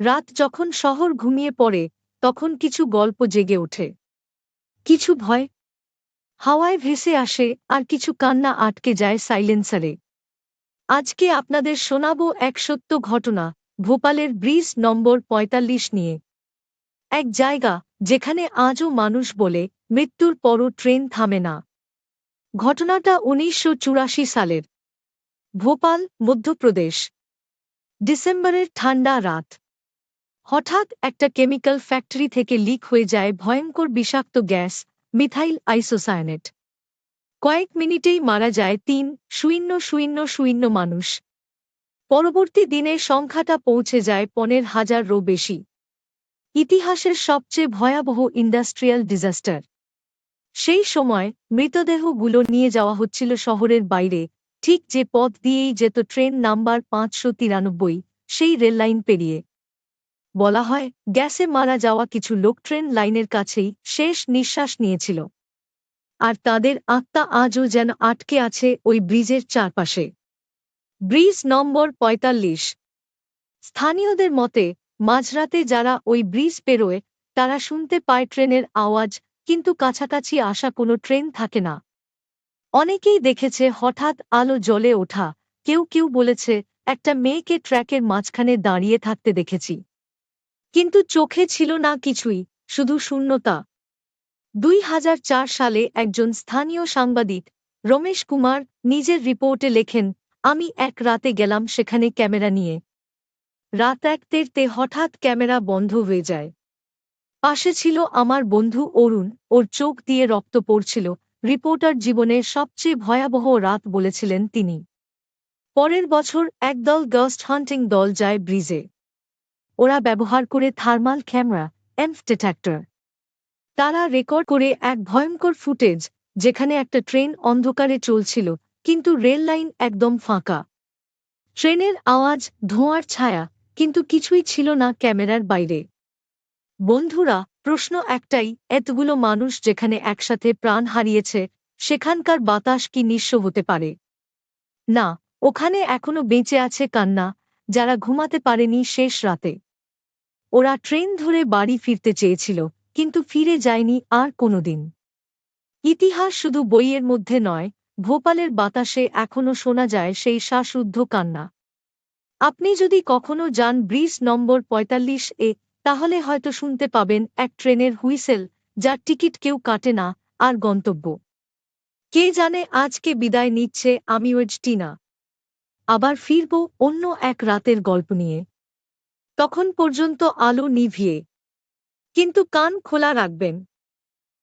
রাত যখন শহর ঘুমিয়ে পড়ে তখন কিছু গল্প জেগে ওঠে, কিছু ভয় হাওয়ায় ভেসে আসে, আর কিছু কান্না আটকে যায় সাইলেন্সারে। আজকে আপনাদের শোনাবো এক সত্য ঘটনা, ভোপালের ব্রিজ নম্বর ৪৫ নিয়ে। এক জায়গা যেখানে আজও মানুষ বলে মৃত্যুর পরও ট্রেন থামে না। ঘটনাটা ১৯৮৪ সালের, ভোপাল, মধ্যপ্রদেশ। ডিসেম্বরের ঠান্ডা রাত। হঠাৎ একটা কেমিক্যাল ফ্যাক্টরি থেকে লিক হয়ে যায় ভয়ঙ্কর বিষাক্ত গ্যাস, মিথাইল আইসোসায়ানেট। কয়েক মিনিটেই মারা যায় ৩,০০০ মানুষ। পরবর্তী দিনে সংখ্যাটা পৌঁছে যায় ১৫,০০০-রও বেশি। ইতিহাসের সবচেয়ে ভয়াবহ ইন্ডাস্ট্রিয়াল ডিজাস্টার। সেই সময় মৃতদেহগুলো নিয়ে যাওয়া হচ্ছিল শহরের বাইরে, ঠিক যে পথ দিয়েই যেত ট্রেন নাম্বার ৫৯৩, সেই রেললাইন পেরিয়ে। বলা হয় গ্যাসে মারা যাওয়া কিছু লোক ট্রেন লাইনের কাছেই শেষ নিঃশ্বাস নিয়েছিল, আর তাদের আত্মা আজও যেন আটকে আছে ওই ব্রিজের চারপাশে। ব্রিজ নম্বর ৪৫। স্থানীয়দের মতে মাঝরাতে যারা ওই ব্রিজ পেরোয় তারা শুনতে পায় ট্রেনের আওয়াজ, কিন্তু কাছাকাছি আসা কোনো ট্রেন থাকে না। অনেকেই দেখেছে হঠাৎ আলো জ্বলে ওঠা, কেউ কেউ বলেছে একটা মেয়েকে ট্র্যাকের মাঝখানে দাঁড়িয়ে থাকতে দেখেছি, কিন্তু চোখে ছিল না কিছুই, শুধু শূন্যতা। ২০০৪ সালে একজন স্থানীয় সাংবাদিক রমেশ কুমার নিজের রিপোর্টে লেখেন, আমি এক রাতে গেলাম সেখানে ক্যামেরা নিয়ে। রাত ১:৩০ হঠাৎ ক্যামেরা বন্ধ হয়ে যায়। পাশে ছিল আমার বন্ধু অরুণ, ওর চোখ দিয়ে রক্ত পড়ছিল। রিপোর্টার জীবনের সবচেয়ে ভয়াবহ রাত বলেছিলেন তিনি। পরের বছর একদল গস্ট হান্টিং দল যায় ব্রিজে। ওরা ব্যবহার করে থার্মাল ক্যামেরা, এমফ ডিটেক্টর। তারা রেকর্ড করে এক ভয়ঙ্কর ফুটেজ, যেখানে একটা ট্রেন অন্ধকারে চলছিল, কিন্তু রেল লাইন একদম ফাঁকা। ট্রেনের আওয়াজ, ধোঁয়ার ছায়া, কিন্তু কিছুই ছিল না ক্যামেরার বাইরে। বন্ধুরা, প্রশ্ন একটাই, এতগুলো মানুষ যেখানে একসাথে প্রাণ হারিয়েছে, সেখানকার বাতাস কি নিঃস্ব হতে পারে? না, ওখানে এখনো বেঁচে আছে কান্না, যারা ঘুমাতে পারেনি শেষ রাতে। ওরা ট্রেন ধরে বাড়ি ফিরতে চেয়েছিল, কিন্তু ফিরে যায়নি আর কোনোদিন। ইতিহাস শুধু বইয়ের মধ্যে নয়, ভোপালের বাতাসে এখনো শোনা যায় সেই শ্বাসরুদ্ধ কান্না। আপনি যদি কখনো যান ব্রিজ নম্বর ৪৫ তাহলে হয়তো শুনতে পাবেন এক ট্রেনের হুইসেল, যার টিকিট কেউ কাটে না, আর গন্তব্য কে জানে। আজকে বিদায় নিচ্ছে আমি টিনা। আবার ফিরব অন্য এক রাতের গল্প নিয়ে। তখন পর্যন্ত আলো নিভিয়ে, কিন্তু কান খোলা রাখবেন।